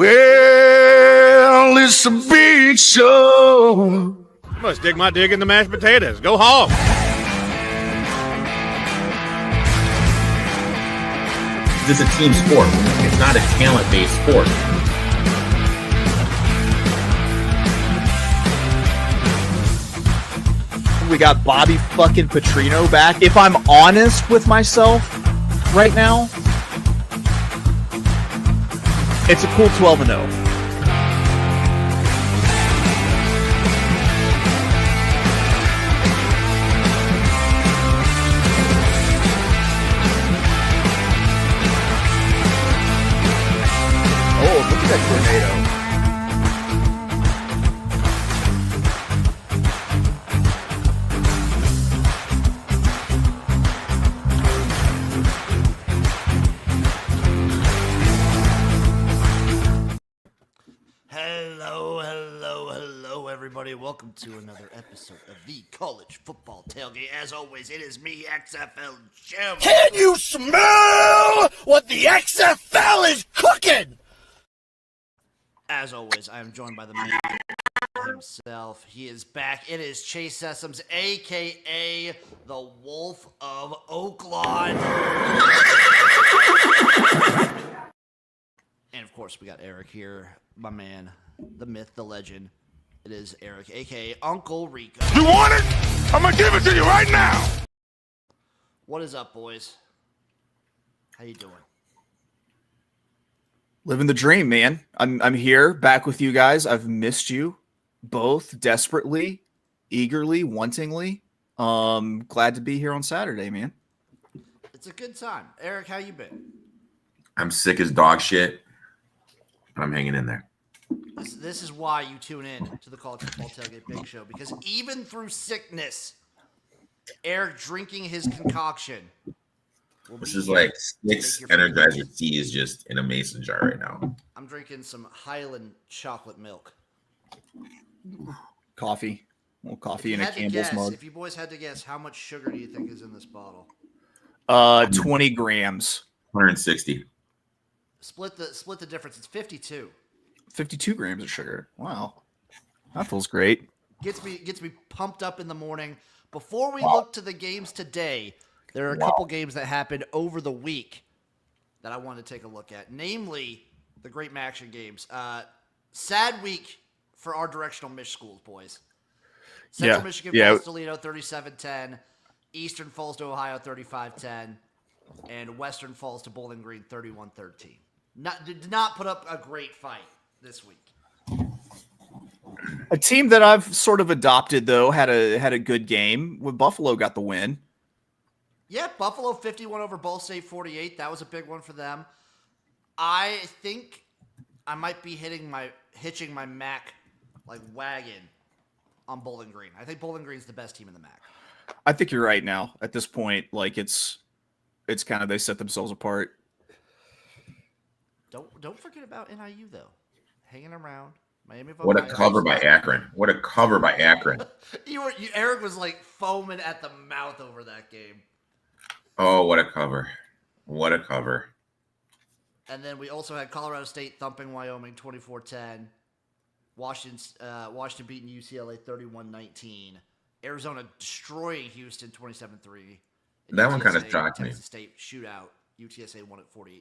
Well, it's a big show. You must dig my dig in the mashed potatoes. Go hog. This is a team sport. It's not a talent-based sport. We got Bobby fucking Petrino back. If I'm honest with myself right now, it's a cool 12-0. Oh, look at that tornado. Hello, everybody. Welcome to another episode of the College Football Tailgate. As always, it is me, XFL Jim. Can you smell what the XFL is cooking? As always, I am joined by the man himself. He is back. It is Chase Sessoms, a.k.a. the Wolf of Oaklawn. And, of course, we got Erik here, my man, the myth, the legend. It is Erik, a.k.a. Uncle Rico. You want it? I'm going to give it to you right now. What is up, boys? How you doing? Living the dream, man. I'm here, back with you guys. I've missed you both desperately, eagerly, wantingly. Glad to be here on Saturday, man. It's a good time. Erik, how you been? I'm sick as dog shit, but I'm hanging in there. This is why you tune in to the College Football Tailgate Big Show, because even through sickness, Erik drinking his concoction. This is like 6 Energizer tea is just in a mason jar right now. I'm drinking some Highland chocolate milk. Coffee. A little coffee in a Campbell's mug. If you boys had to guess, how much sugar do you think is in this bottle? 20 grams. 160. Split the difference. It's 52. 52 grams of sugar. Wow. That feels great. Gets me pumped up in the morning. Before we look to the games today, there are a couple games that happened over the week that I wanted to take a look at, namely the Great Maction games. Sad week for our directional Mich schools, boys. Central Michigan falls to Toledo 37-10. Eastern falls to Ohio 35-10. And Western falls to Bowling Green 31-13. Did not put up a great fight this week. A team that I've sort of adopted, though, had a good game. When Buffalo got the win. Yeah, Buffalo 51 over Ball State 48. That was a big one for them. I think I might be hitching my MAC wagon on Bowling Green. I think Bowling Green's the best team in the MAC. I think you're right now. At this point, it's kind of they set themselves apart. Don't forget about NIU though. Hanging around. Miami. What a cover by Akron. Erik was foaming at the mouth over that game. Oh, what a cover. And then we also had Colorado State thumping Wyoming 24-10. Washington beating UCLA 31-19. Arizona destroying Houston 27-3. That one kind of shocked me. Texas State shootout. UTSA won it 48-27.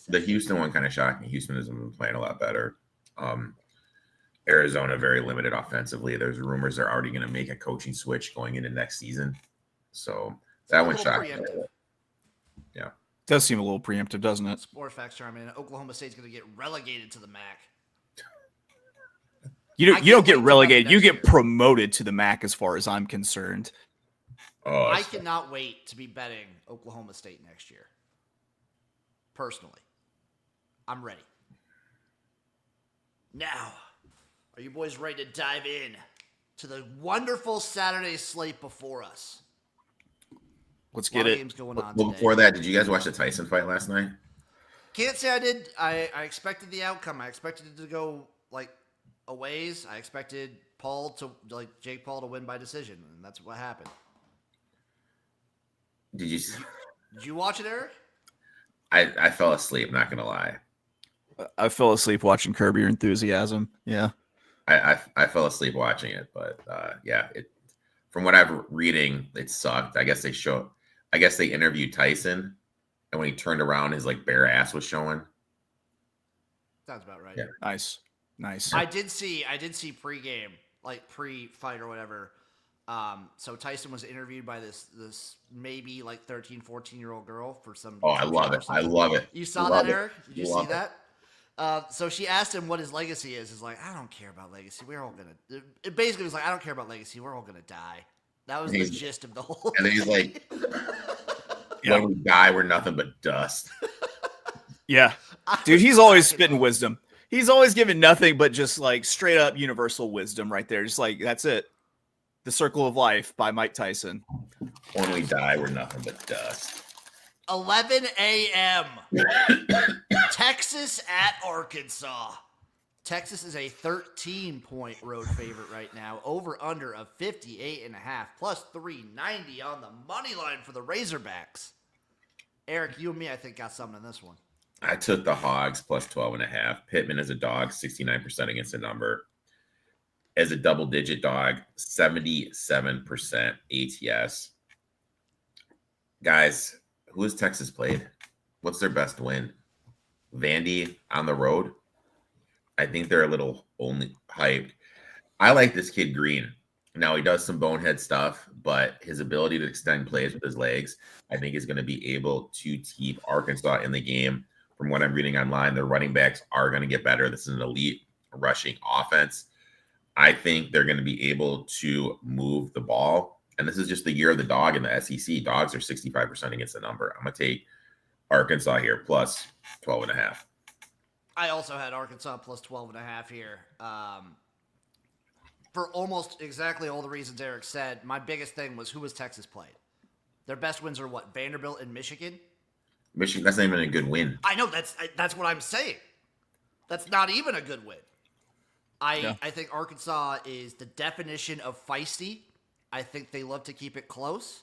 The Houston one kind of shocked me. Houston has been playing a lot better. Arizona very limited offensively. There's rumors they're already going to make a coaching switch going into next season. So that one shocked me. Yeah. Does seem a little preemptive, doesn't it? Sports facts chime in. Oklahoma State's going to get relegated to the MAC. You don't get relegated. You get promoted to the MAC as far as I'm concerned. Oh, I cannot wait to be betting Oklahoma State next year. Personally. I'm ready. Now, are you boys ready to dive in to the wonderful Saturday slate before us? Let's get it. Games going on well, before that, did you guys watch the Tyson fight last night? Can't say I did. I expected the outcome. I expected it to go a ways. I expected Jake Paul to win by decision, and that's what happened. Did you watch it, Erik? I fell asleep, not gonna lie. I fell asleep watching Curb Your Enthusiasm. Yeah. I fell asleep watching it, but yeah, it from what I've reading, it sucked. I guess they interviewed Tyson, and when he turned around, his like bare ass was showing. Sounds about right. Yeah. Nice. I did see pregame, like pre-fight or whatever. So Tyson was interviewed by this maybe like 13, 14-year-old girl for some. Oh, I love it. I love it. You saw that, Erik? Did you see that? So she asked him what his legacy is. He's like, I don't care about legacy. We're all gonna. It basically was like, I don't care about legacy. We're all gonna die. That was the gist of the whole. And then he's like, when we die, we're nothing but dust. Yeah, dude, he's always spitting wisdom. He's always giving nothing but just like straight up universal wisdom right there. Just like, that's it. The Circle of Life by Mike Tyson. When we die, we're nothing but dust. 11 a.m. Texas at Arkansas. Texas is a 13-point road favorite right now. Over under of 58.5 plus 390 on the money line for the Razorbacks. Erik, you and me, I think, got something in this one. I took the Hogs plus 12.5. Pittman as a dog, 69% against the number. As a double-digit dog, 77% ATS. Guys, who has Texas played? What's their best win? Vandy on the road? I think they're a little only hyped. I like this kid Green. Now, he does some bonehead stuff, but his ability to extend plays with his legs, I think, is going to be able to keep Arkansas in the game. From what I'm reading online, their running backs are going to get better. This is an elite rushing offense. I think they're going to be able to move the ball. And this is just the year of the dog in the SEC. Dogs are 65% against the number. I'm going to take Arkansas here plus 12.5. I also had Arkansas plus 12.5 here. For almost exactly all the reasons Erik said, my biggest thing was who has Texas played? Their best wins are what? Vanderbilt and Michigan? Michigan, that's not even a good win. I know, that's what I'm saying. That's not even a good win. I think Arkansas is the definition of feisty. I think they love to keep it close.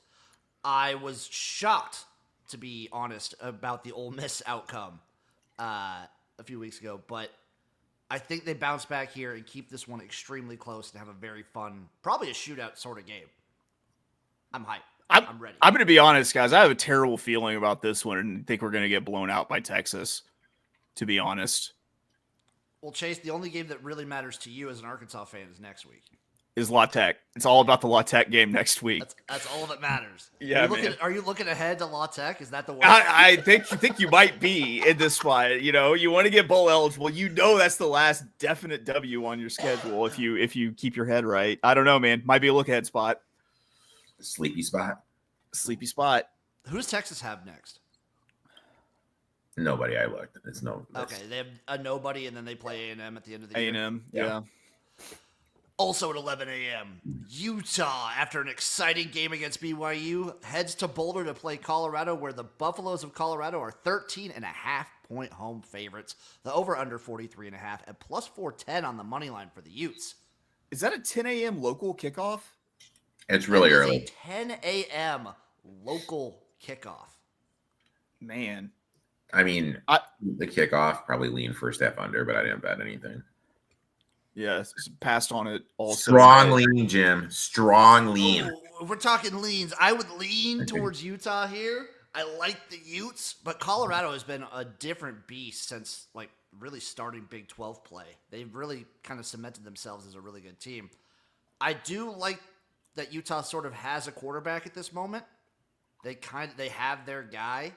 I was shocked, to be honest, about the Ole Miss outcome a few weeks ago, but I think they bounce back here and keep this one extremely close and have a very fun, probably a shootout sort of game. I'm hyped. I'm ready. I'm going to be honest, guys. I have a terrible feeling about this one and think we're going to get blown out by Texas, to be honest. Well, Chase, the only game that really matters to you as an Arkansas fan is next week. Is La Tech. It's all about the La Tech game next week. That's all that matters. Yeah, are you looking ahead to La Tech? Is that the one? I think you might be in this spot. You know, you want to get bowl eligible. You know that's the last definite W on your schedule if you keep your head right. I don't know, man. Might be a look ahead spot. Sleepy spot. Sleepy spot. Who does Texas have next? Nobody. I looked. It's no. Okay, they have a nobody, and then they play A&M at the end of the year. A&M, yeah. Also at 11 a.m., Utah, after an exciting game against BYU, heads to Boulder to play Colorado, where the Buffaloes of Colorado are 13.5-point home favorites. The over-under 43.5 at plus 410 on the money line for the Utes. Is that a 10 a.m. local kickoff? It's really early. A 10 a.m. local kickoff. Man. I mean, the kickoff probably leaned first half under, but I didn't bet anything. Yeah, passed on it also. Strong lean, Jim. Strong lean. If we're talking leans, I would lean towards Utah here. I like the Utes, but Colorado has been a different beast since, like, really starting Big 12 play. They've really kind of cemented themselves as a really good team. I do like that Utah sort of has a quarterback at this moment. They have their guy.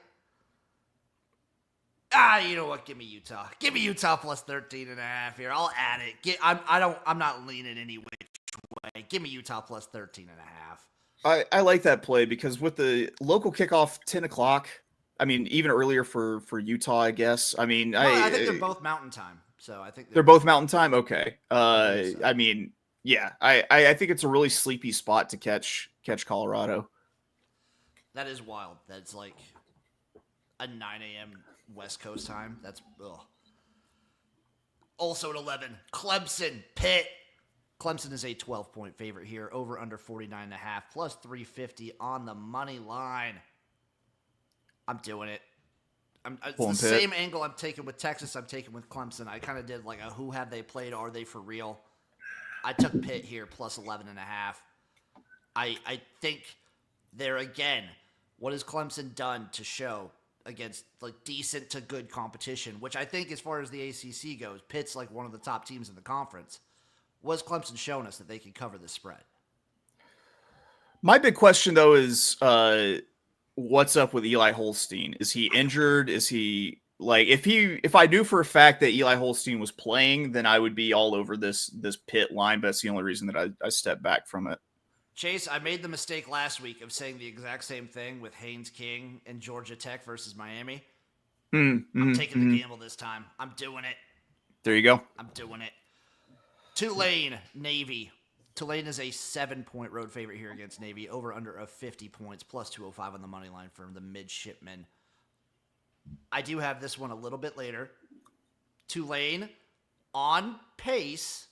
You know what? Give me Utah. Give me Utah plus 13.5 here. I'll add it. I'm not leaning any which way. Give me Utah plus 13.5. I like that play because with the local kickoff 10 o'clock, I mean, even earlier for Utah, I guess. I mean, I think they're both Mountain Time, so I think they're both Mountain Time. Okay. I mean, yeah, I think it's a really sleepy spot to catch Colorado. That is wild. That's like a 9 a.m. West Coast time. That's ugh. Also at 11, Clemson, Pitt. Clemson is a 12-point favorite here, over under 49.5, plus 350 on the money line. I'm doing it. It's Pulling the Pitt. same angle I'm taking with Texas. I'm taking with Clemson. I kind of did like a who have they played? Are they for real? I took Pitt here plus 11.5. I think there again. What has Clemson done to show against like decent to good competition? Which I think, as far as the ACC goes, Pitt's like one of the top teams in the conference. What has Clemson shown us that they can cover this spread? My big question though is what's up with Eli Holstein? Is he injured? Is he like if I knew for a fact that Eli Holstein was playing, then I would be all over this Pitt line, but that's the only reason that I stepped back from it. Chase, I made the mistake last week of saying the exact same thing with Haynes King and Georgia Tech versus Miami. I'm taking the gamble this time. I'm doing it. There you go. I'm doing it. Tulane, Navy. Tulane is a 7-point road favorite here against Navy. Over under of 50 points, plus 205 on the money line for the midshipmen. I do have this one a little bit later. Tulane on pace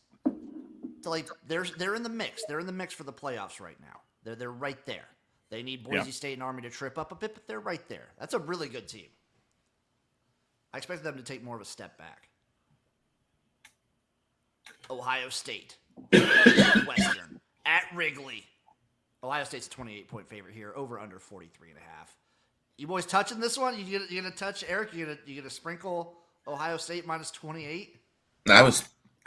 to like they're in the mix. They're in the mix for the playoffs right now. They're right there. They need Boise State and Army to trip up a bit, but they're right there. That's a really good team. I expected them to take more of a step back. Ohio State. Western. At Wrigley. Ohio State's a 28-point favorite here. Over under 43.5. You boys touching this one? You gonna touch Erik? You gonna sprinkle Ohio State minus 28?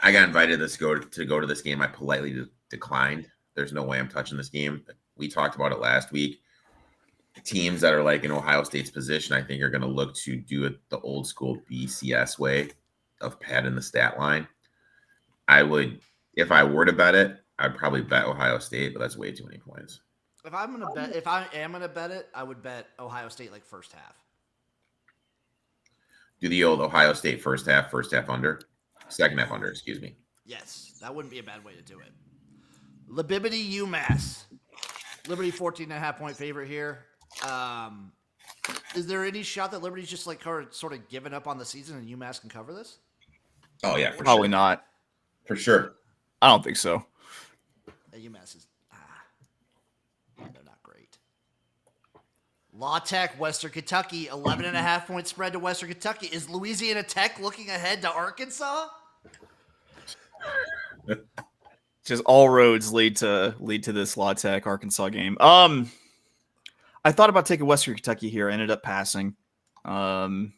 I got invited to go to this game. I politely declined. There's no way I'm touching this game. We talked about it last week. Teams that are like in Ohio State's position, I think, are going to look to do it the old school BCS way of padding the stat line. I would, if I were to bet it, I'd probably bet Ohio State, but that's way too many points. If I am gonna bet it, I would bet Ohio State like first half. Do the old Ohio State first half under, second half under, excuse me. Yes, that wouldn't be a bad way to do it. Liberty, UMass. Liberty 14.5-point favorite here. Is there any shot that Liberty's just like sort of given up on the season and UMass can cover this? Oh yeah, Probably not. For sure. I don't think so. UMass is they're not great. La Tech, Western Kentucky, 11.5-point spread to Western Kentucky. Is Louisiana Tech looking ahead to Arkansas? Just all roads lead to this La Tech Arkansas game. I thought about taking Western Kentucky here. I ended up passing. I don't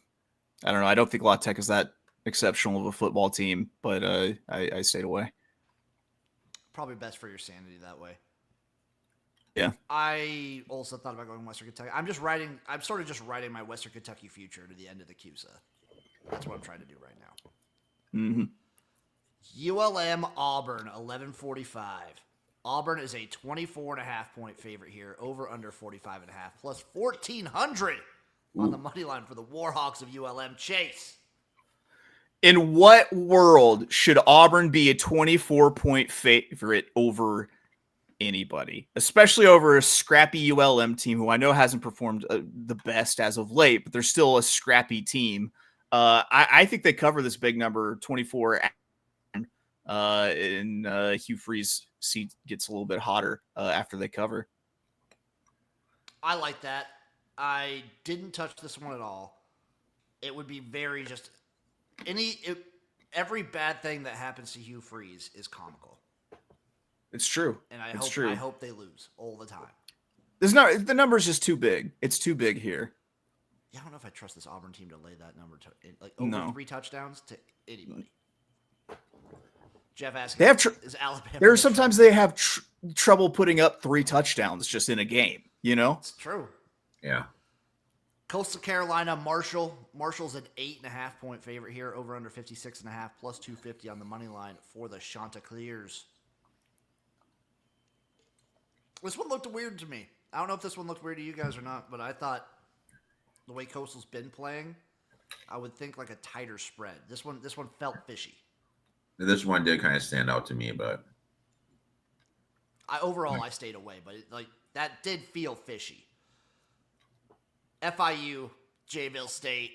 know. I don't think La Tech is that exceptional of a football team, but I stayed away. Probably best for your sanity that way. Yeah. I also thought about going Western Kentucky. I'm sort of just writing my Western Kentucky future to the end of the CUSA. That's what I'm trying to do right now. Mm-hmm. ULM Auburn, 11:45. Auburn is a 24.5-point favorite here, over under 45.5, plus 1,400 on the money line for the Warhawks of ULM. Chase. In what world should Auburn be a 24-point favorite over anybody, especially over a scrappy ULM team who I know hasn't performed the best as of late, but they're still a scrappy team. I think they cover this big number, 24, and Hugh Freeze' seat gets a little bit hotter after they cover. I like that. I didn't touch this one at all. It would be very just every bad thing that happens to Hugh Freeze is comical. It's true. And I hope they lose all the time. The number's just too big. It's too big here. Yeah, I don't know if I trust this Auburn team to lay that number over 3 touchdowns to anybody. Jeff asking, is Alabama? There are sometimes they have trouble putting up 3 touchdowns just in a game. You know, it's true. Yeah. Coastal Carolina, Marshall's an 8.5-point favorite here, over under 56.5, plus 250 on the money line for the Chanticleers. This one looked weird to me. I don't know if this one looked weird to you guys or not, but I thought the way Coastal's been playing, I would think like a tighter spread. This one felt fishy. This one did kind of stand out to me, but I stayed away, but that did feel fishy. FIU, Jacksonville State.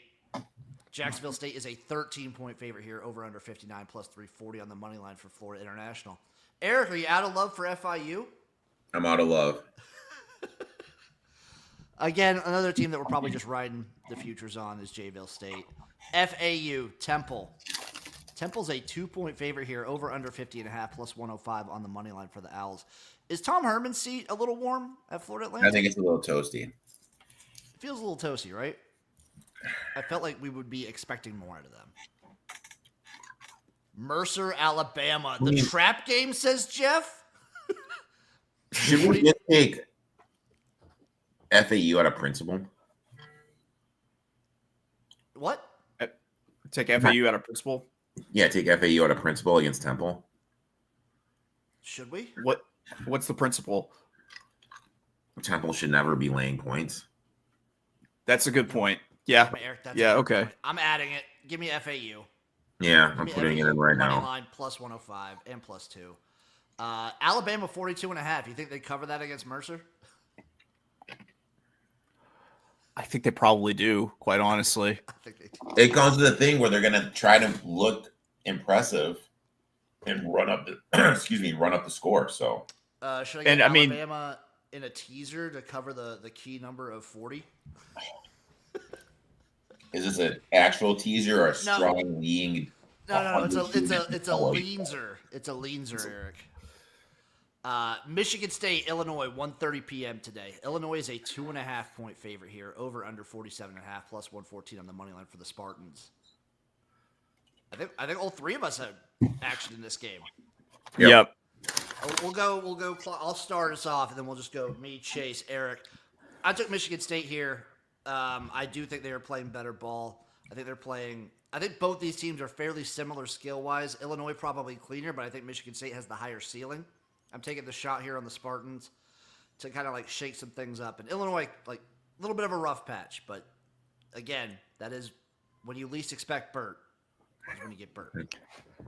Jacksonville State is a 13-point favorite here, over under 59, plus 340 on the money line for Florida International. Erik, are you out of love for FIU? I'm out of love. Again, another team that we're probably just riding the futures on is Jayville State. FAU, Temple. Temple's a 2-point favorite here, over under 50.5, plus 105 on the money line for the Owls. Is Tom Herman's seat a little warm at Florida Atlantic? I think it's a little toasty. It feels a little toasty, right? I felt like we would be expecting more out of them. Mercer, Alabama. The trap game, says Jeff. Should we just take FAU out of principle? What? Take FAU out of principle. Yeah, take FAU out of principle against Temple. Should we? What's the principle? Temple should never be laying points. That's a good point. Yeah. Eric, that's Yeah. a good Okay. point. I'm adding it. Give me FAU. Yeah, I'm putting it in right Money now. line plus 105 and plus 2. Alabama 42.5. You think they cover that against Mercer? I think they probably do, quite honestly. I think they do. It comes to the thing where they're going to try to look impressive and run up the run up the score. So Should I get Alabama in a teaser to cover the key number of 40? is this an actual teaser or a strong lean? No. It's a leanser. It's a leanser, Eric. Michigan State, Illinois, 1:30 p.m. today. Illinois is a 2.5-point favorite here, over under 47.5, plus 114 on the money line for the Spartans. I think all three of us had action in this game. Yep. We'll go. I'll start us off, and then we'll just go me, Chase, Eric. I took Michigan State here. I do think they are playing better ball. I think both these teams are fairly similar skill-wise. Illinois probably cleaner, but I think Michigan State has the higher ceiling. I'm taking the shot here on the Spartans to kind of like shake some things up. And Illinois, like a little bit of a rough patch, but again, that is when you least expect Burt. That's when you get Burt.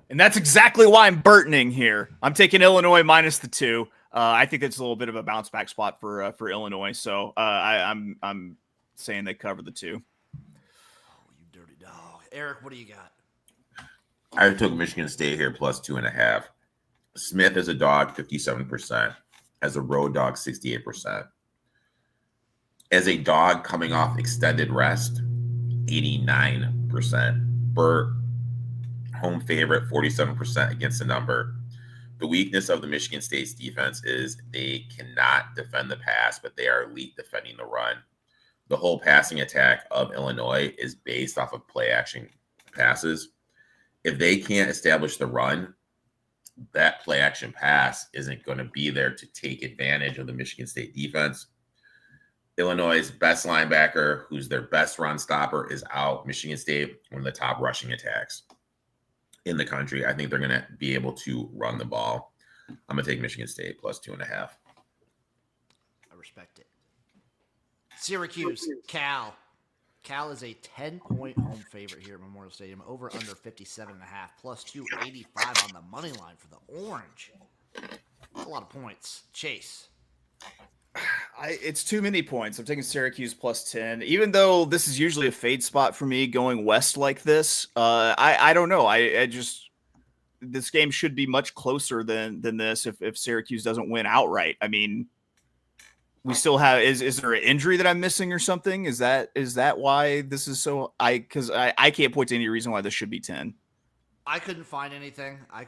And that's exactly why I'm Burtoning here. I'm taking Illinois minus the 2. I think it's a little bit of a bounce back spot for Illinois. So I'm saying they cover the 2. Oh, you dirty dog. Eric, what do you got? I took Michigan State here plus 2.5. Smith as a dog, 57%. As a road dog, 68%. As a dog coming off extended rest, 89%. Burt, home favorite, 47% against the number. The weakness of the Michigan State's defense is they cannot defend the pass, but they are elite defending the run. The whole passing attack of Illinois is based off of play action passes. If they can't establish the run, that play action pass isn't going to be there to take advantage of the Michigan State defense. Illinois' best linebacker, who's their best run stopper, is out. Michigan State, one of the top rushing attacks in the country. I think they're going to be able to run the ball. I'm going to take Michigan State plus 2.5. I respect it. Syracuse, Cal. Cal is a 10-point home favorite here at Memorial Stadium, over under 57.5, plus 285 on the money line for the Orange. That's a lot of points. Chase. It's too many points. I'm taking Syracuse plus 10. Even though this is usually a fade spot for me going west like this, I don't know. I just this game should be much closer than this if Syracuse doesn't win outright. I mean, we still have is there an injury that I'm missing or something? Is that why this is so? Because I can't point to any reason why this should be 10. I couldn't find anything. I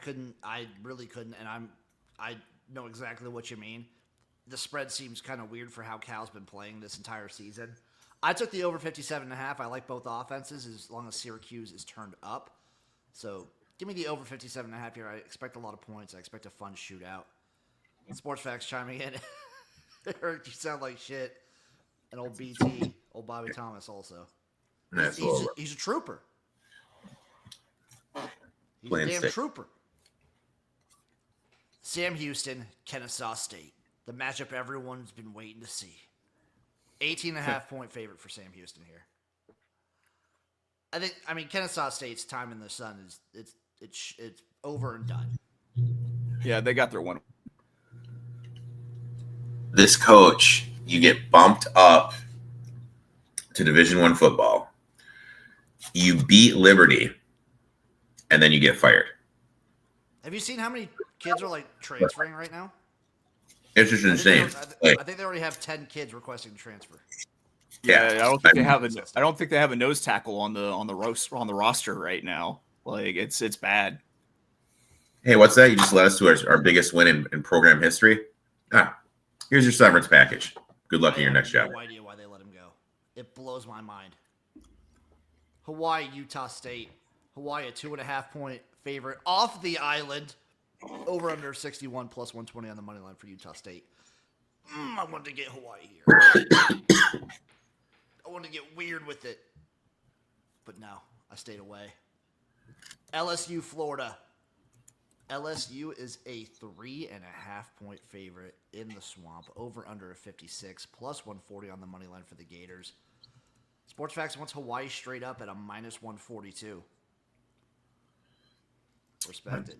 really couldn't, and I know exactly what you mean. The spread seems kind of weird for how Cal's been playing this entire season. I took the over 57.5. I like both offenses as long as Syracuse is turned up. So give me the over 57.5 here. I expect a lot of points. I expect a fun shootout. Sports Facts chiming in. Eric, you sound like shit. And old BT, old Bobby Thomas also. He's a trooper. He's a damn trooper. Sam Houston, Kennesaw State. The matchup everyone's been waiting to see. 18.5-point favorite for Sam Houston here. I mean, Kennesaw State's time in the sun is it's over and done. Yeah, they got their one. This coach, you get bumped up to Division I football. You beat Liberty, and then you get fired. Have you seen how many kids are like transferring right now? It's just insane. I think they already have 10 kids requesting to transfer. Yeah, I don't think they have a nose tackle on the roster right now. Like it's bad. Hey, what's that? You just led us to our biggest win in program history. Here's your severance package. Good luck in your next job. No idea why they let him go. It blows my mind. Hawaii, Utah State. Hawaii, a 2.5-point favorite off the island. Over under 61 plus 120 on the money line for Utah State. I wanted to get Hawaii here. I wanted to get weird with it. But no, I stayed away. LSU, Florida. LSU is a 3.5-point favorite in the swamp. Over under a 56 plus 140 on the money line for the Gators. Sports Facts wants Hawaii straight up at a minus 142. Respect it.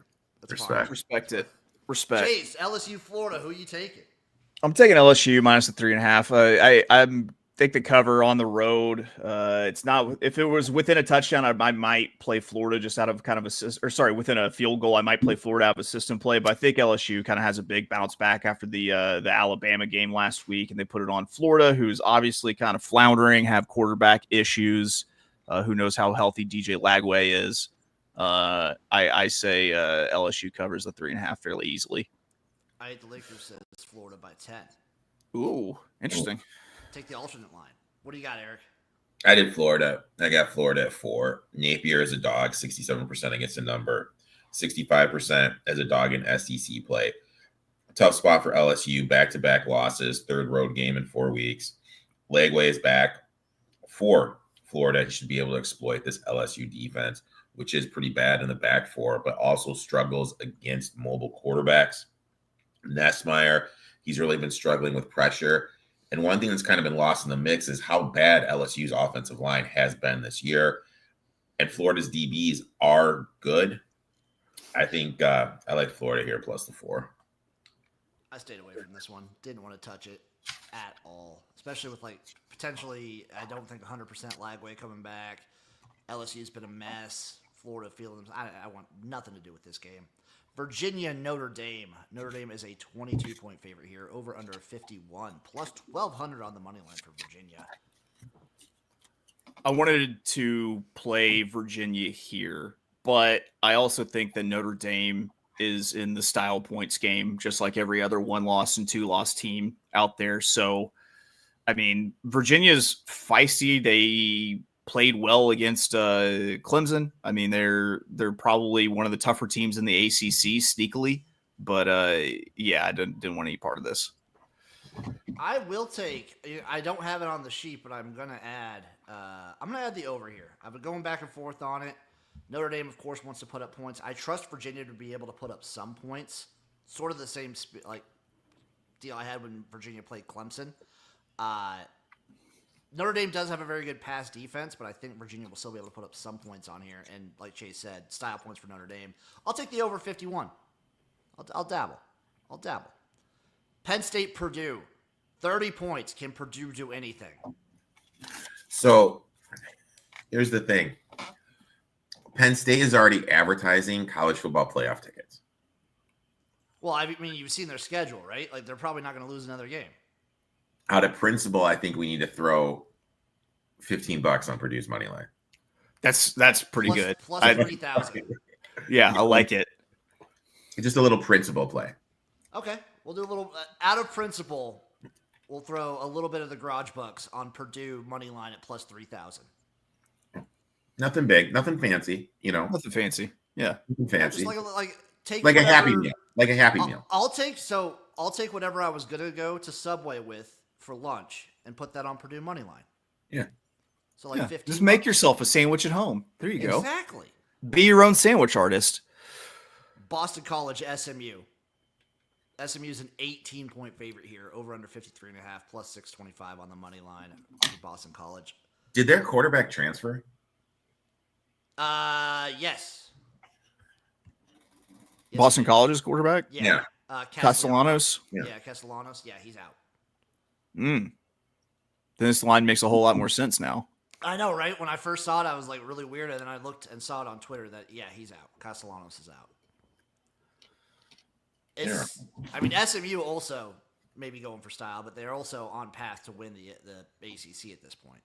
That's fine. Respect it. Respect. Chase, LSU, Florida. Who you taking? I'm taking LSU minus the 3.5. I think the cover on the road. It's not. If it was within a touchdown, I might play Florida just out of kind of within a field goal, I might play Florida out of a system play. But I think LSU kind of has a big bounce back after the Alabama game last week, and they put it on Florida, who's obviously kind of floundering, have quarterback issues. Who knows how healthy DJ Lagway is? I say LSU covers the 3.5 fairly easily. I hate the Lakers says Florida by 10. Ooh, interesting. Take the alternate line. What do you got, Erik? I did Florida. I got Florida at 4. Napier is a dog, 67% against the number, 65% as a dog in SEC play. Tough spot for LSU, back-to-back losses, third road game in 4 weeks. Lagway is back for Florida. He should be able to exploit this LSU defense, which is pretty bad in the back four, but also struggles against mobile quarterbacks. Nessmeyer, he's really been struggling with pressure. And one thing that's kind of been lost in the mix is how bad LSU's offensive line has been this year. And Florida's DBs are good. I think I like Florida here plus the 4. I stayed away from this one. Didn't want to touch it at all, especially with potentially, I don't think 100% Lagway coming back. LSU's been a mess. Florida feeling them. I want nothing to do with this game. Virginia, Notre Dame. Notre Dame is a 22-point favorite here, over under 51, plus 1,200 on the money line for Virginia. I wanted to play Virginia here, but I also think that Notre Dame is in the style points game, just like every other 1-loss and 2-loss team out there. So, I mean, Virginia's feisty. They played well against Clemson. I mean, they're probably one of the tougher teams in the ACC sneakily, but yeah, I didn't want any part of this. I will take. I don't have it on the sheet, but I'm gonna add. I'm gonna add the over here. I've been going back and forth on it. Notre Dame, of course, wants to put up points. I trust Virginia to be able to put up some points. Sort of the same deal I had when Virginia played Clemson. Notre Dame does have a very good pass defense, but I think Virginia will still be able to put up some points on here. And like Chase said, style points for Notre Dame. I'll take the over 51. I'll dabble. Penn State, Purdue. 30 points. Can Purdue do anything? So here's the thing. Penn State is already advertising college football playoff tickets. Well, I mean, you've seen their schedule, right? They're probably not going to lose another game. Out of principle, I think we need to throw $15 on Purdue's money line. That's pretty good. Plus 3,000. Yeah, I like it. Just a little principle play. Okay, we'll do a little out of principle. We'll throw a little bit of the garage bucks on Purdue money line at plus 3,000. Nothing big, nothing fancy. Nothing fancy. Yeah, nothing fancy. Just take like whatever, a happy meal. Like a happy meal. I'll take whatever I was gonna go to Subway with for lunch and put that on Purdue money line. Yeah. So 15. Just make yourself a sandwich at home. There you go. Exactly. Be your own sandwich artist. Boston College, SMU. SMU is an 18-point favorite here, over under 53.5, plus 625 on the money line for Boston College. Did their quarterback transfer? Yes. Boston College's quarterback? Yeah. Castellanos? Yeah, Castellanos. Yeah, he's out. Then this line makes a whole lot more sense now. I know, right? When I first saw it, I was really weird, and then I looked and saw it on Twitter that he's out. Castellanos is out. I mean, SMU also maybe going for style, but they're also on path to win the ACC at this point.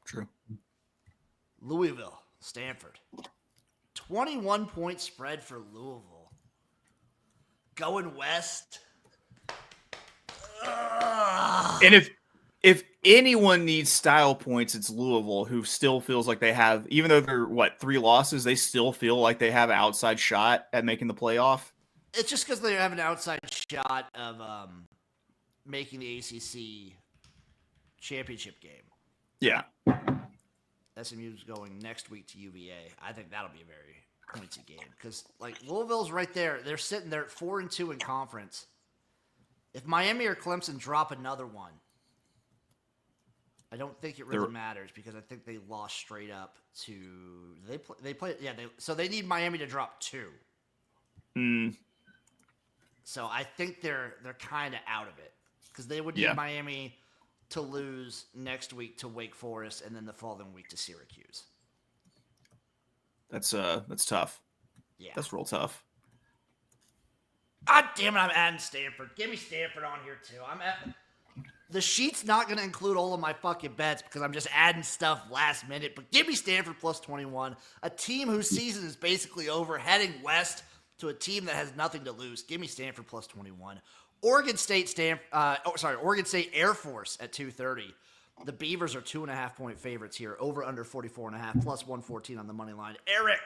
True. Louisville, Stanford. 21-point spread for Louisville. Going west. And if anyone needs style points, it's Louisville, who still feels like they have, even though they're 3 losses, they still feel like they have an outside shot at making the playoff. It's just because they have an outside shot of making the ACC championship game. Yeah. SMU's going next week to UVA. I think that'll be a very pointsy game because, Louisville's right there. They're sitting there at 4-2 in conference. If Miami or Clemson drop another one, I don't think it really matters because I think they lost straight up to so they need Miami to drop 2. So I think they're kind of out of it because they would need Miami to lose next week to Wake Forest and then the following week to Syracuse. That's tough. Yeah, that's real tough. God damn it! I'm adding Stanford. Give me Stanford on here too. The sheet's not going to include all of my fucking bets because I'm just adding stuff last minute. But give me Stanford plus 21. A team whose season is basically over, heading west to a team that has nothing to lose. Give me Stanford plus 21. Oregon State Air Force at 2:30. The Beavers are 2.5-point favorites here. Over under 44.5 plus 114 on the money line. Erik.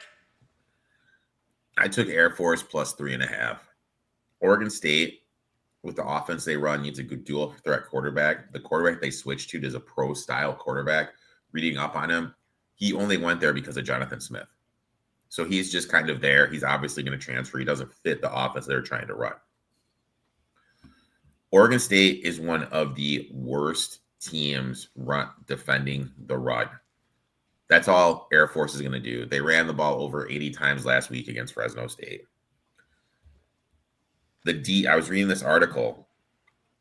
I took Air Force plus 3.5. Oregon State, with the offense they run, needs a good dual threat quarterback. The quarterback they switched to is a pro-style quarterback. Reading up on him, he only went there because of Jonathan Smith. So he's just kind of there. He's obviously going to transfer. He doesn't fit the offense they're trying to run. Oregon State is one of the worst teams defending the run. That's all Air Force is going to do. They ran the ball over 80 times last week against Fresno State. I was reading this article,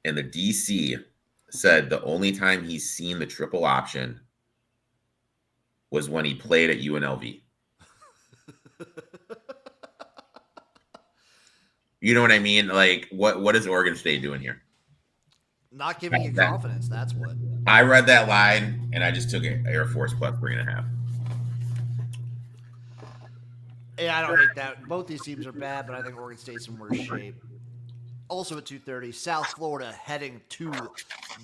and the DC said the only time he's seen the triple option was when he played at UNLV. You know what I mean? What is Oregon State doing here? Not giving you confidence. That's what. I read that line, and I just took Air Force plus 3.5. Yeah, I don't hate that. Both these teams are bad, but I think Oregon State's in worse shape. Also at 2:30, South Florida heading to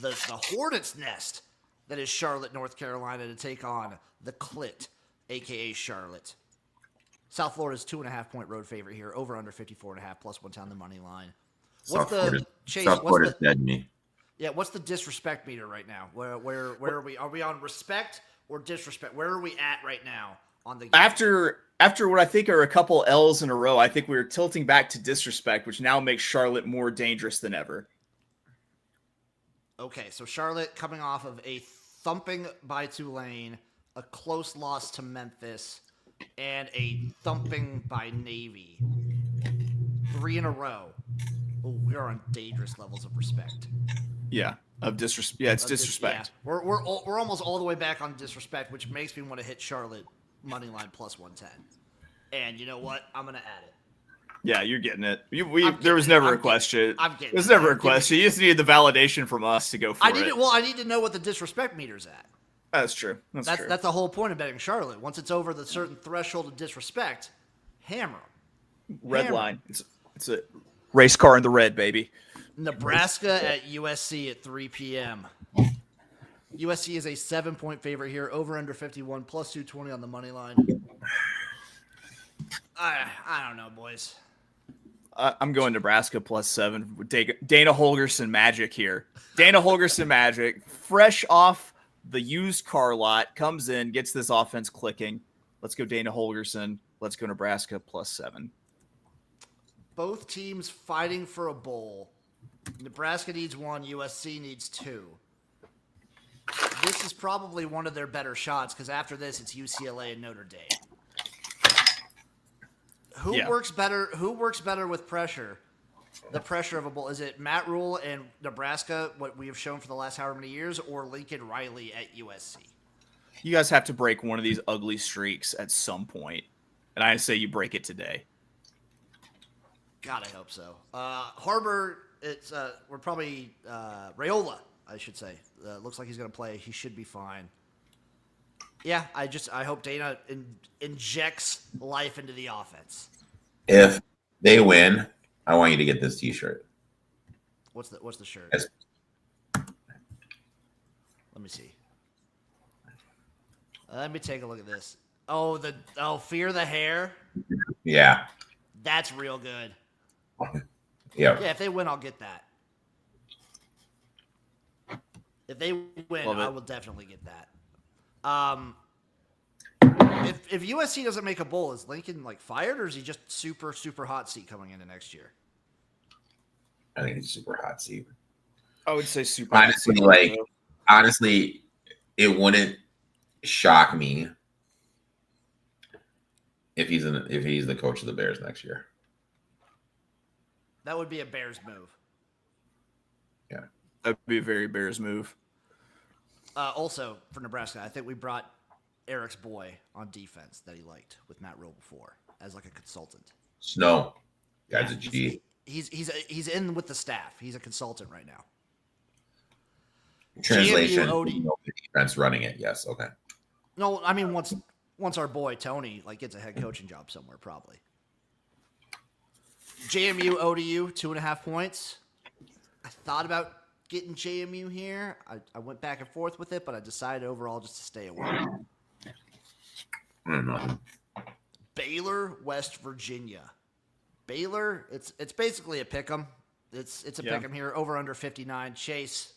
the Hornets' nest that is Charlotte, North Carolina, to take on the Clit, a.k.a. Charlotte. South Florida's 2.5-point road favorite here, over under 54.5 plus 1 on the money line. South Florida's dead to me. Yeah, what's the disrespect meter right now? Where are we? Are we on respect or disrespect? Where are we at right now on the game? After what I think are a couple L's in a row, I think we're tilting back to disrespect, which now makes Charlotte more dangerous than ever. Okay, so Charlotte coming off of a thumping by Tulane, a close loss to Memphis, and a thumping by Navy. 3 in a row. Oh, we are on dangerous levels of respect. Yeah, of disrespect. Yeah, it's disrespect. Yeah. We're almost all the way back on disrespect, which makes me want to hit Charlotte money line plus 110. And you know what? I'm gonna add it. Yeah, you're getting it. There was never a question. There's never a question. You just needed the validation from us to go for it. Well, I need to know what the disrespect meter's at. That's true. That's true. That's the whole point of betting Charlotte. Once it's over the certain threshold of disrespect, hammer 'em. Red line. It's a race car in the red, baby. Nebraska at USC at 3 p.m. USC is a 7-point favorite here, over under 51 plus 220 on the money line. I don't know, boys. I'm going Nebraska plus 7. Dana Holgerson magic here. Dana Holgerson magic, fresh off the used car lot, comes in, gets this offense clicking. Let's go Dana Holgerson. Let's go Nebraska plus 7. Both teams fighting for a bowl. Nebraska needs 1. USC needs 2. This is probably one of their better shots because after this, it's UCLA and Notre Dame. Who works better with pressure? The pressure of a bowl. Is it Matt Rule and Nebraska, what we have shown for the last however many years, or Lincoln Riley at USC? You guys have to break one of these ugly streaks at some point, and I say you break it today. God, I hope so. Harbor, we're probably Raiola, I should say. Looks like he's going to play. He should be fine. Yeah, I hope Dana injects life into the offense. If they win, I want you to get this T-shirt. What's the shirt? Yes. Let me see. Let me take a look at this. Fear the hair. Yeah. That's real good. Yeah. Yeah, if they win, I'll get that. If they win, I will definitely get that. If USC doesn't make a bowl, is Lincoln fired, or is he just super, super hot seat coming into next year? I think it's super hot seat. I would say super. Honestly, it wouldn't shock me if he's the coach of the Bears next year. That would be a Bears move. Yeah, that'd be a very Bears move. Also, for Nebraska, I think we brought Eric's boy on defense that he liked with Matt Rule before as a consultant. Snow, guy's a G. He's in with the staff. He's a consultant right now. Translation: the defense running it. Yes. Okay. No, I mean once our boy Tony gets a head coaching job somewhere, probably. JMU ODU 2.5 points. I thought about getting JMU here. I went back and forth with it, but I decided overall just to stay away. I don't know. Baylor, West Virginia. Baylor, it's basically a pick'em. It's a pick'em here. Over under 59. Chase.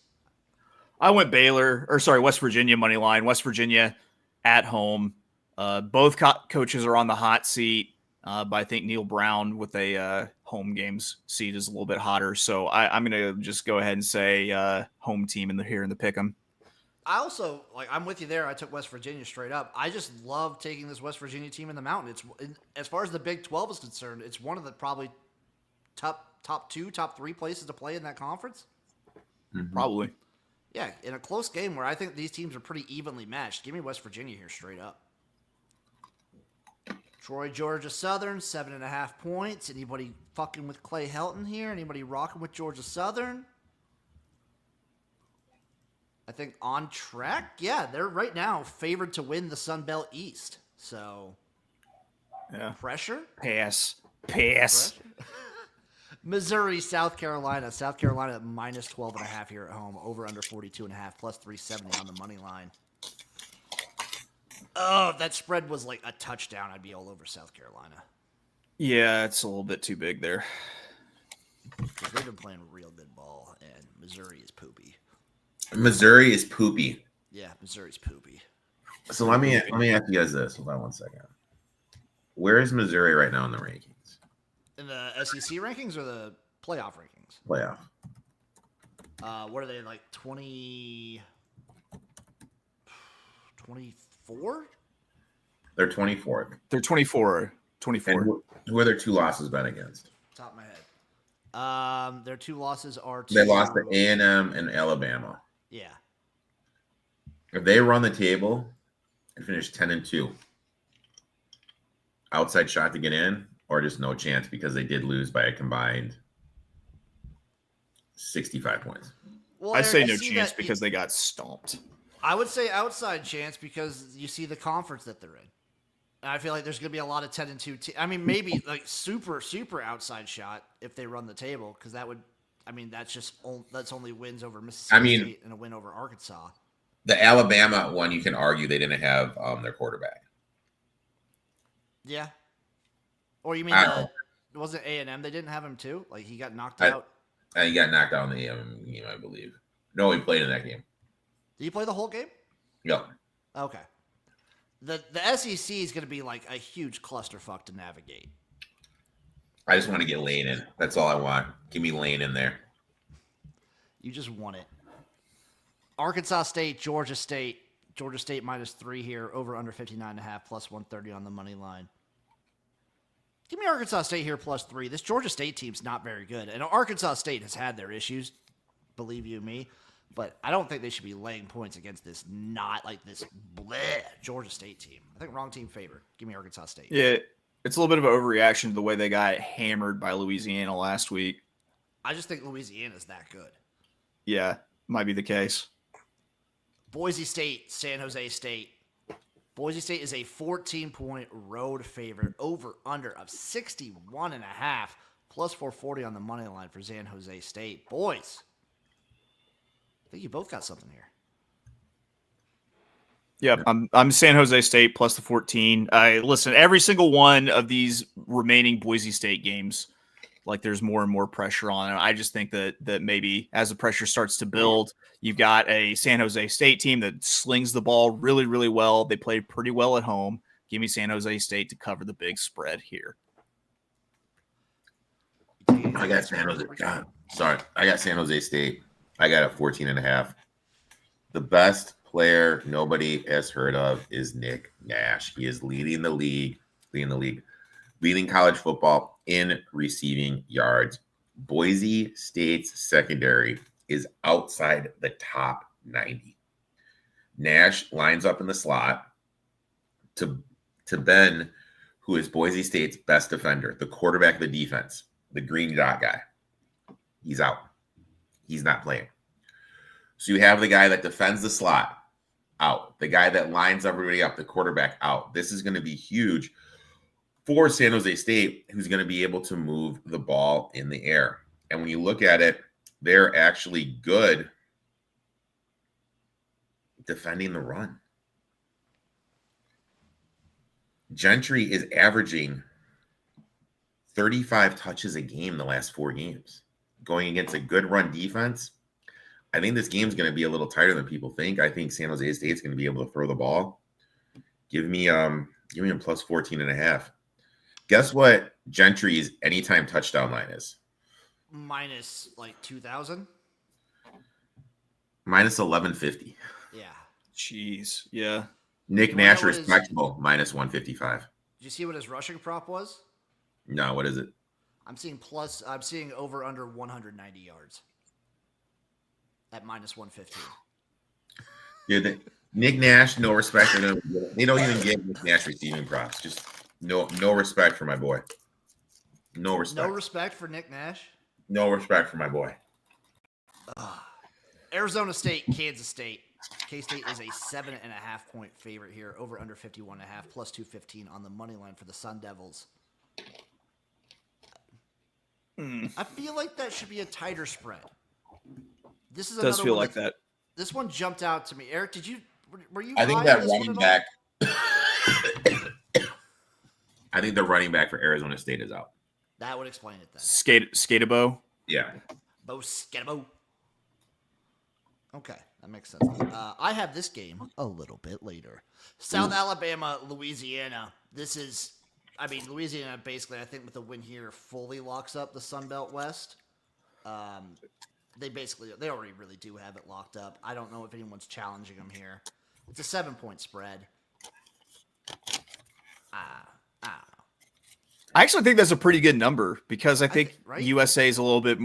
I went West Virginia money line. West Virginia at home. Both coaches are on the hot seat. But I think Neil Brown with a home games seat is a little bit hotter. So I'm going to just go ahead and say home team in the pick'em. I also, I'm with you there. I took West Virginia straight up. I just love taking this West Virginia team in the mountain. As far as the Big 12 is concerned, it's one of the probably top 2, top 3 places to play in that conference. Mm-hmm. Probably. Yeah, in a close game where I think these teams are pretty evenly matched. Give me West Virginia here straight up. Troy, Georgia Southern, 7.5 points. Anybody fucking with Clay Helton here? Anybody rocking with Georgia Southern? I think on track. Yeah, they're right now favored to win the Sun Belt East. So, yeah. Pressure? Pass. Pressure? Missouri, South Carolina. South Carolina at minus 12.5 here at home. Over under 42.5, plus 370 on the money line. Oh, if that spread was a touchdown, I'd be all over South Carolina. Yeah, it's a little bit too big there. Because they've been playing real good ball, and Missouri is poopy. Missouri is poopy. Yeah, Missouri's poopy. So let me ask you guys this. Hold on one second. Where is Missouri right now in the rankings? In the SEC rankings or the playoff rankings? Playoff. What are they, 20... 24? They're 24th. They're 24. 24. And who are their 2 losses been against? Top of my head. Their 2 losses are They lost to A&M and Alabama. Yeah. If they run the table and finish 10-2, outside shot to get in, or just no chance because they did lose by a combined 65 points. Well, I say Erik, no chance because they got stomped. I would say outside chance because you see the conference that they're in. And I feel like there's going to be a lot of 10-2. I mean, maybe super, super outside shot if they run the table because that would. I mean, that's only wins over Mississippi State and a win over Arkansas. The Alabama one, you can argue they didn't have their quarterback. Yeah. Or you mean was it A&M? They didn't have him too. He got knocked out. He got knocked out in the game, I believe. No, he played in that game. Did you play the whole game? Yep. Okay. The SEC is going to be a huge clusterfuck to navigate. I just want to get Lane in. That's all I want. Give me Lane in there. You just want it. Arkansas State, Georgia State. Georgia State minus 3 here. Over under 59.5, plus 130 on the money line. Give me Arkansas State here plus 3. This Georgia State team's not very good. And Arkansas State has had their issues, believe you me. But I don't think they should be laying points against this this Georgia State team. I think wrong team favored. Give me Arkansas State. Yeah, It's a little bit of an overreaction to the way they got hammered by Louisiana last week. I just think Louisiana's that good. Yeah, might be the case. Boise State, San Jose State. Boise State is a 14-point road favorite, over under of 61.5, plus 440 on the money line for San Jose State. Boys, I think you both got something here. Yep, I'm San Jose State plus the 14. Listen, every single one of these remaining Boise State games, like there's more and more pressure on it. I just think that maybe as the pressure starts to build, you've got a San Jose State team that slings the ball really, really well. They play pretty well at home. Give me San Jose State to cover the big spread here. I got San Jose. I got San Jose State. I got a 14.5. The best player nobody has heard of is Nick Nash. He is leading college football in receiving yards. Boise State's secondary is outside the top 90. Nash lines up in the slot to Ben, who is Boise State's best defender, the quarterback of the defense, the green dot guy. He's out. He's not playing. So you have the guy that defends the slot out, the guy that lines everybody up, the quarterback out. This is going to be huge for San Jose State, who's going to be able to move the ball in the air. And when you look at it, they're actually good defending the run. Gentry is averaging 35 touches a game the last 4 games. Going against a good run defense, I think this game's going to be a little tighter than people think. I think San Jose State's going to be able to throw the ball. Give me a plus 14.5. Guess what Gentry's anytime touchdown line is? Minus like 2,000? Minus 1150. Yeah. Jeez. Yeah. Nick Nash respectable, minus 155. Did you see what his rushing prop was? No, what is it? I'm seeing over under 190 yards at minus 115. Yeah, Nick Nash, no respect for them. They don't even give Nick Nash receiving props. Just no respect for my boy. No respect. No respect for Nick Nash? No respect for my boy. Arizona State, Kansas State. K-State is a 7.5-point favorite here, over under 51.5, plus 215 on the money line for the Sun Devils. I feel like that should be a tighter spread. This is does feel like that. This one jumped out to me. Eric, were you? I think that running back. I think the running back for Arizona State is out. That would explain it then. Skatabo. Yeah. Bo Skatabo. Okay, that makes sense. I have this game a little bit later. South Alabama, Louisiana. Louisiana basically, I think with the win here, fully locks up the Sun Belt West. They already really do have it locked up. I don't know if anyone's challenging them here. It's a 7-point spread. I don't know. I actually think that's a pretty good number because I think right? USA is a little bit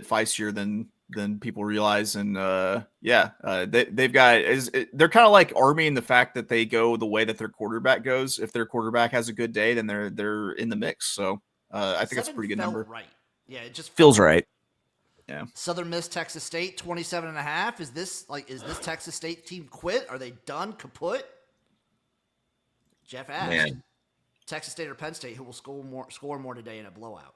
feistier than people realize, and they've got they're kind of like Army in the fact that they go the way that their quarterback goes. If their quarterback has a good day, then they're in the mix. So I think that's a pretty good number. Right? Yeah, it just feels right. Yeah. Southern Miss, Texas State, 27.5. Is this Texas State team quit? Are they done? Kaput? Jeff asked. Man. Texas State or Penn State, who will score more today in a blowout?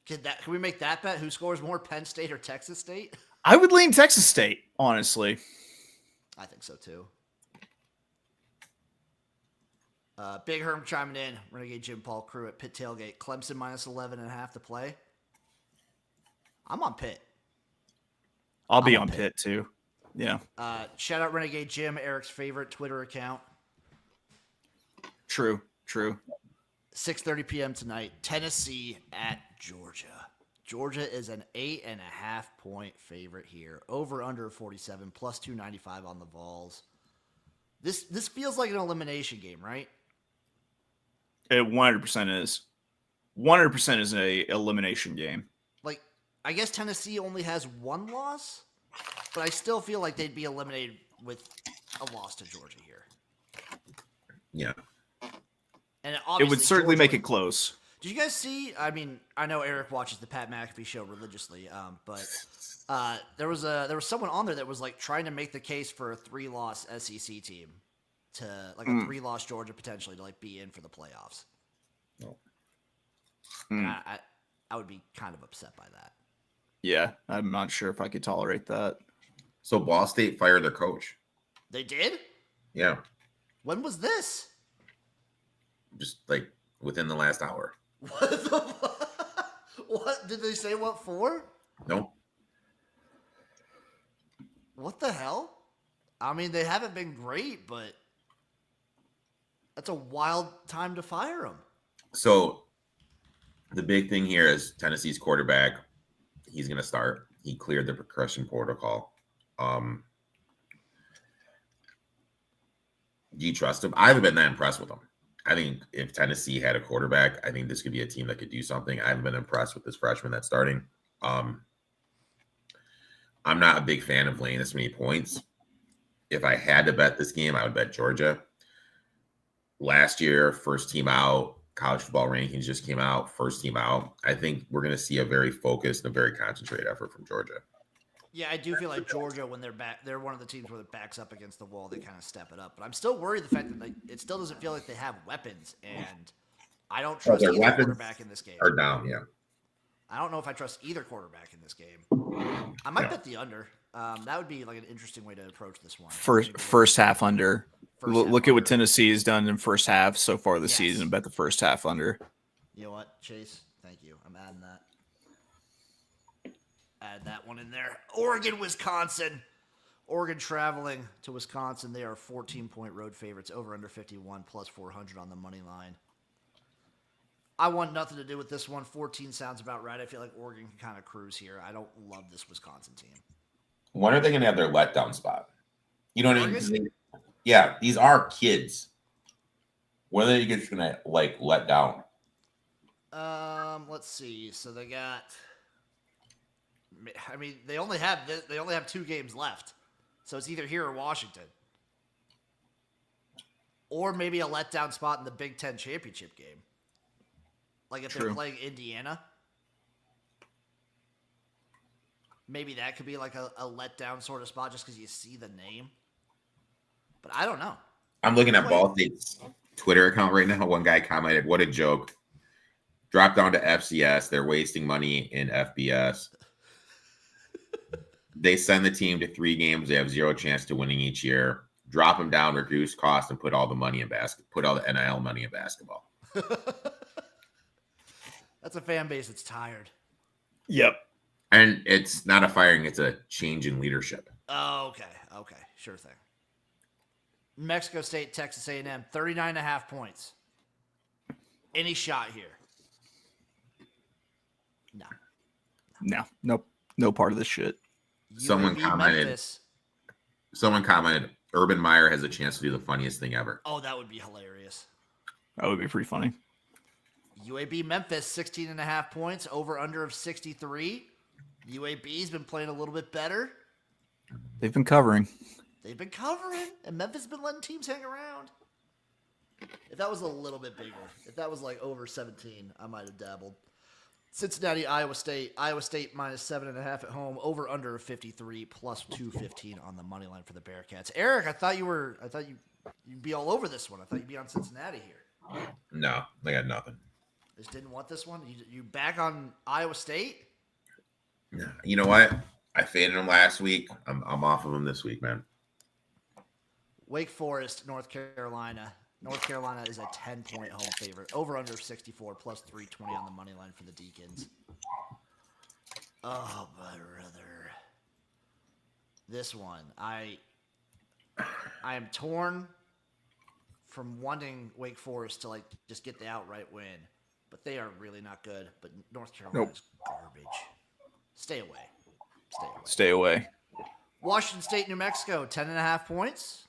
Can we make that bet? Who scores more, Penn State or Texas State? I would lean Texas State, honestly. I think so too. Big Herm chiming in. Renegade Jim Paul crew at Pitt Tailgate. Clemson minus 11.5 to play. I'm on Pitt. I'll be on Pitt too. Yeah. Shout out Renegade Jim, Eric's favorite Twitter account. True. 6:30 p.m. tonight. Tennessee at Georgia. Georgia is an 8.5-point favorite here. Over under 47, plus 295 on the Vols. This feels like an elimination game, right? It 100% is. 100% is an elimination game. Like, I guess Tennessee only has one loss, but I still feel like they'd be eliminated with a loss to Georgia here. Yeah. And It obviously, would certainly Georgia make was- it close. Did you guys see? I mean, I know Erik watches the Pat McAfee show religiously, but there was someone on there that was like trying to make the case for a 3-loss SEC team to like a 3-loss Georgia potentially to like be in for the playoffs. No. And I would be kind of upset by that. Yeah, I'm not sure if I could tolerate that. So Ball State fired their coach. They did? Yeah, When was this? just like within the last hour. What the What did they say? What for? No, What the hell? I mean, they haven't been great, but that's a wild time to fire them. so the big thing here is Tennessee's quarterback. He's going to start. He cleared the concussion protocol. Do you trust him? I haven't been that impressed with him. I think if Tennessee had a quarterback, I think this could be a team that could do something. I haven't been impressed with this freshman that's starting. I'm not a big fan of laying this many points. If I had to bet this game, I would bet Georgia. Last year, first team out, college football rankings just came out, first team out. I think we're going to see a very focused and a very concentrated effort from Georgia. Yeah, I do feel like Georgia, when they're back, they're one of the teams where it backs up against the wall. They kind of step it up. But I'm still worried the fact that like, it still doesn't feel like they have weapons, and I don't trust their either weapons quarterback in this game. Are down, yeah. I don't know if I trust either quarterback in this game. I might bet the under. That would be like an interesting way to approach this one. First half under. First half Look at what under. Tennessee has done in first half so far this Yes. season. Bet the first half under. You know what, Chase? Thank you. I'm adding that. Add that one in there. Oregon, Wisconsin. Oregon traveling to Wisconsin. They are 14-point road favorites. Over under 51 plus 400 on the money line. I want nothing to do with this one. 14 sounds about right. I feel like Oregon can kind of cruise here. I don't love this Wisconsin team. When are they going to have their letdown spot? You know what I mean? Oregon? Yeah, these are kids. When are they just going to like let down? Let's see. So they got. I mean, they only have 2 games left, so it's either here or Washington, or maybe a letdown spot in the Big Ten championship game. Like if they're True. playing Indiana, maybe that could be like a letdown sort of spot just because you see the name. But I don't know. I'm looking at Ball State's Twitter account right now. One guy commented, "What a joke! Drop down to FCS. They're wasting money in FBS. They send the team to 3 games. They have 0 chance to winning each year. Drop them down, reduce cost, and put all the money in put all the NIL money in basketball." That's a fan base that's tired. Yep. And it's not a firing; it's a change in leadership. Oh, okay, sure thing. New Mexico State, Texas A&M, 39.5 points. Any shot here? No. Nope. No part of this shit. Someone UAB, commented- Memphis. Someone commented, "Urban Meyer has a chance to do the funniest thing ever." Oh, that would be hilarious. That would be pretty funny. UAB Memphis, 16.5 points, over under of 63. UAB's been playing a little bit better. They've been covering. They've been covering, and Memphis has been letting teams hang around. If that was a little bit bigger, if that was like over 17, I might have dabbled. Cincinnati, Iowa State. Iowa State minus 7.5 at home. Over under 53 plus 215 on the money line for the Bearcats. Erik, I thought you'd be all over this one. I thought you'd be on Cincinnati here. No, they got nothing. Just didn't want this one. You back on Iowa State? No. You know what? I faded them last week. I'm off of them this week, man. Wake Forest, North Carolina. North Carolina is a 10-point home favorite. Over under 64 plus 320 on the money line for the Deacons. Oh, my brother. This one, I am torn from wanting Wake Forest to like just get the outright win, but they are really not good. But North Carolina is garbage. Stay away. Stay away. Washington State, New Mexico, 10.5 points.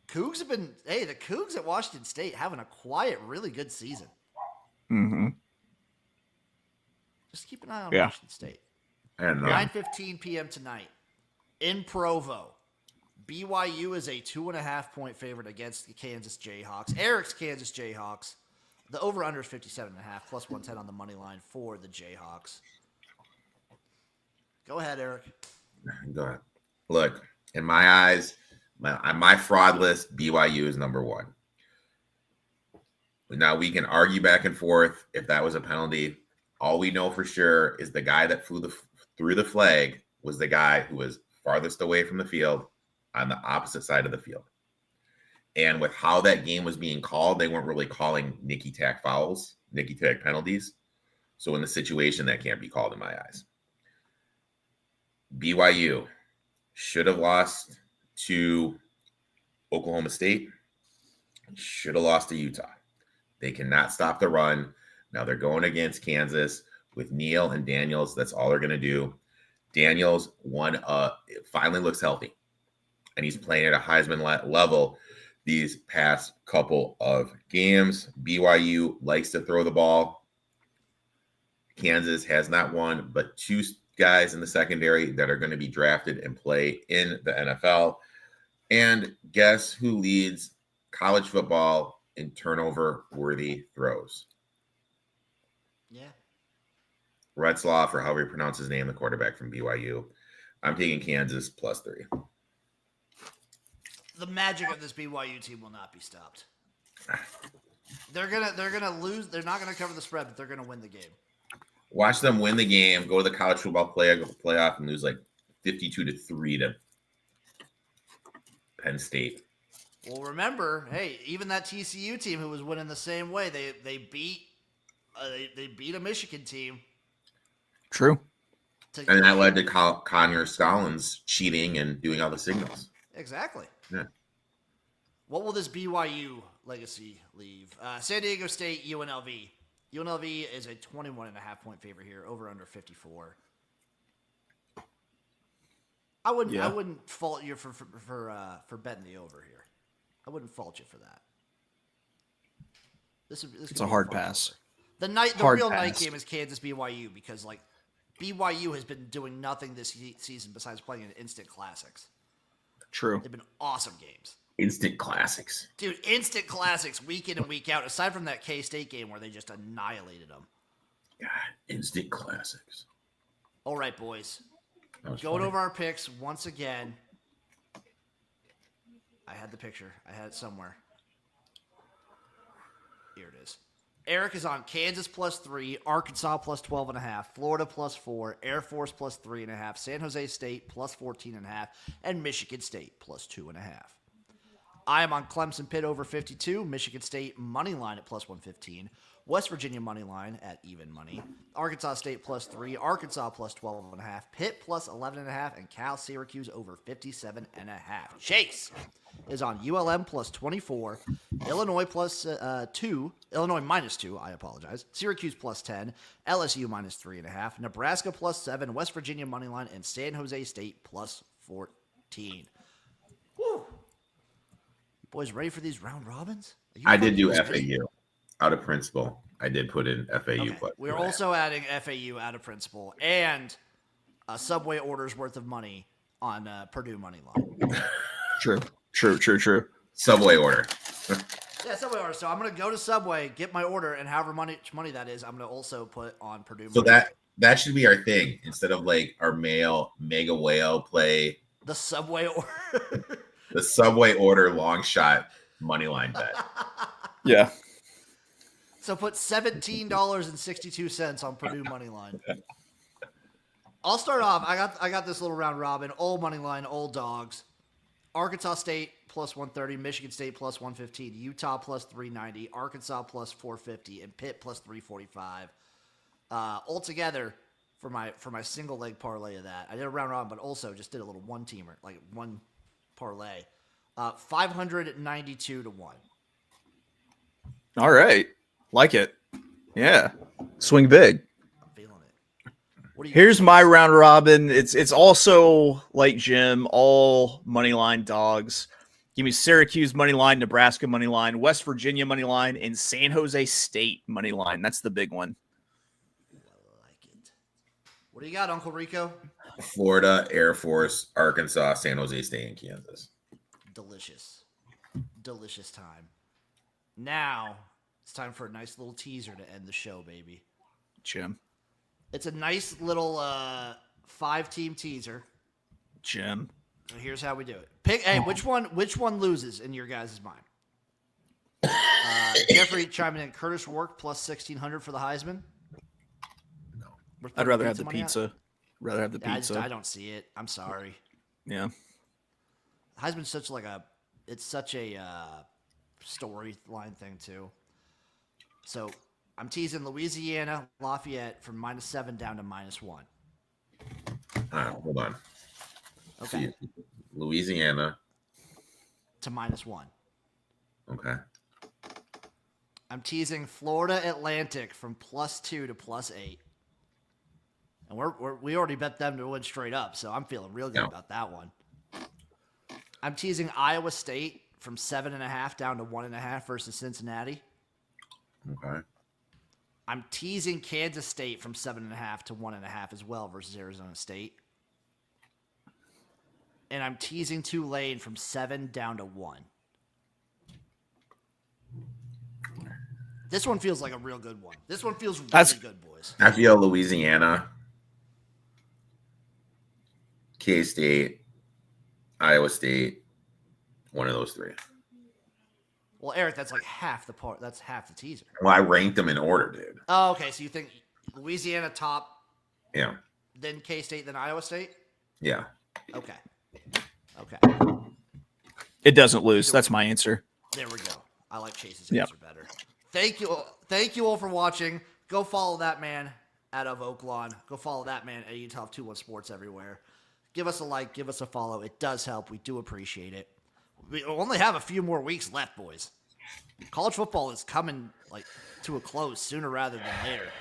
Cougs have been, the Cougs at Washington State having a quiet, really good season. Mm-hmm. Just keep an eye on Yeah. Washington State. I don't know. 9:15 p.m. tonight in Provo. BYU is a 2.5 point favorite against the Kansas Jayhawks. Erik's Kansas Jayhawks. The over-under is 57.5, plus 110 on the money line for the Jayhawks. Go ahead, Erik. Go ahead. Look, in my eyes, my fraud list, BYU is number one. Now, we can argue back and forth if that was a penalty. All we know for sure is the guy that threw the flag was the guy who was farthest away from the field on the opposite side of the field. And with how that game was being called, they weren't really calling nicky-tack fouls, nicky-tack penalties. So in the situation, that can't be called in my eyes. BYU should have lost to Oklahoma State, should have lost to Utah. They cannot stop the run. Now they're going against Kansas with Neal and Daniels. That's all they're going to do. Daniels finally looks healthy, and he's playing at a Heisman level these past couple of games. BYU likes to throw the ball. Kansas has not one, but two guys in the secondary that are going to be drafted and play in the NFL. And guess who leads college football in turnover-worthy throws? Yeah. Retzloff, or however you pronounce his name, the quarterback from BYU. I'm taking Kansas +3. The magic of this BYU team will not be stopped. They're gonna lose. They're not gonna cover the spread, but they're gonna win the game. Watch them win the game, go to the college football playoff, and lose like 52-3 to Penn State. Well, remember, hey, even that TCU team who was winning the same way, they beat a Michigan team. True. And that led to Connor Scollins cheating and doing all the signals. Exactly. Yeah. What will this BYU legacy leave? San Diego State, UNLV. UNLV is a 21.5-point favorite here, over under 54. I wouldn't fault you for betting the over here. I wouldn't fault you for that. It's a hard pass. The real night game is Kansas BYU, because like BYU has been doing nothing this season besides playing in instant classics. True. They've been awesome games. Instant classics. Dude, instant classics week in and week out, aside from that K-State game where they just annihilated them. God, instant classics. All right, boys. Going funny. over our picks once again. I had the picture. I had it somewhere. Here it is. Erik is on Kansas +3, Arkansas +12.5, Florida +4, Air Force +3.5, San Jose State +14.5, and Michigan State +2.5. I am on Clemson Pitt over 52, Michigan State money line at +115, West Virginia money line at even money, Arkansas State +3, Arkansas +12.5, Pitt +11.5, and Cal Syracuse over 57.5. Chase is on ULM +24, Illinois Illinois -2, I apologize, Syracuse +10, LSU -3.5, Nebraska +7, West Virginia money line, and San Jose State +14. Woo! Boys, ready for these round robins? I did do FAU out of principle. I did put in FAU. Okay. We're also adding FAU out of principle and a Subway order's worth of money on Purdue money line. True. Subway order. Yeah, Subway order. So I'm going to go to Subway, get my order, and however much money that is, I'm going to also put on Purdue money. So that should be our thing. Instead of like our mega whale play. The Subway order. The Subway order long shot money line bet. Yeah. So put $17.62 on Purdue money line. I'll start off. I got this little round robin. Old money line, old dogs. Arkansas State +130, Michigan State +115, Utah +390, Arkansas +450, and Pitt +345. Altogether, for my single leg parlay of that, I did a round robin, but also just did a little one teamer, like one parlay. 592 to 1. All right. Like it. Yeah. Swing big. I'm feeling it. What do you Here's my round robin. It's also like Jim, all money line dogs. Give me Syracuse money line, Nebraska money line, West Virginia money line, and San Jose State money line. That's the big one. I like it. What do you got, Uncle Rico? Florida, Air Force, Arkansas, San Jose State, and Kansas. Delicious. Delicious time. Now, It's time for a nice little teaser to end the show, baby. Jim. It's a nice little 5-team teaser. Jim. So here's how we do it. Hey, which one loses in your guys' mind? Jeffrey chiming in. Curtis Rourke plus 1,600 for the Heisman. No. I'd rather have the pizza. Rather have the pizza. I don't see it. I'm sorry. Yeah. Heisman's such a storyline thing too. So I'm teasing Louisiana Lafayette from -7 down to -1. All right, hold on. Okay. See, Louisiana to -1. Okay. I'm teasing Florida Atlantic from +2 to +8. And we already bet them to win straight up, so I'm feeling real good about that one. I'm teasing Iowa State from 7.5 down to 1.5 versus Cincinnati. Okay. I'm teasing Kansas State from 7.5 to 1.5 as well versus Arizona State. And I'm teasing Tulane from 7 down to 1. This one feels like a real good one. This one feels really good, boys. I feel Louisiana, K-State, Iowa State, one of those three. Well, Erik, that's like half the part. That's half the teaser. Well, I ranked them in order, dude. Oh, okay. So you think Louisiana top, Yeah. then K-State, then Iowa State? Yeah. Okay. Okay. It doesn't lose. That's my answer. There we go. I like Chase's answer better. Thank you all for watching. Go follow that man out of Oaklawn. Go follow that man at Utah 21 Sports everywhere. Give us a like. Give us a follow. It does help. We do appreciate it. We only have a few more weeks left, boys. College football is coming to a close sooner rather than later.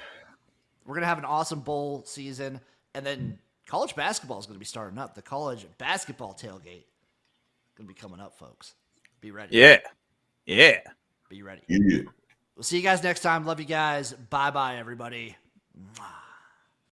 We're going to have an awesome bowl season, and then college basketball is going to be starting up. The college basketball tailgate is going to be coming up, folks. Be ready. Yeah. Yeah. Be ready. Yeah. We'll see you guys next time. Love you guys. Bye-bye, everybody. Mwah.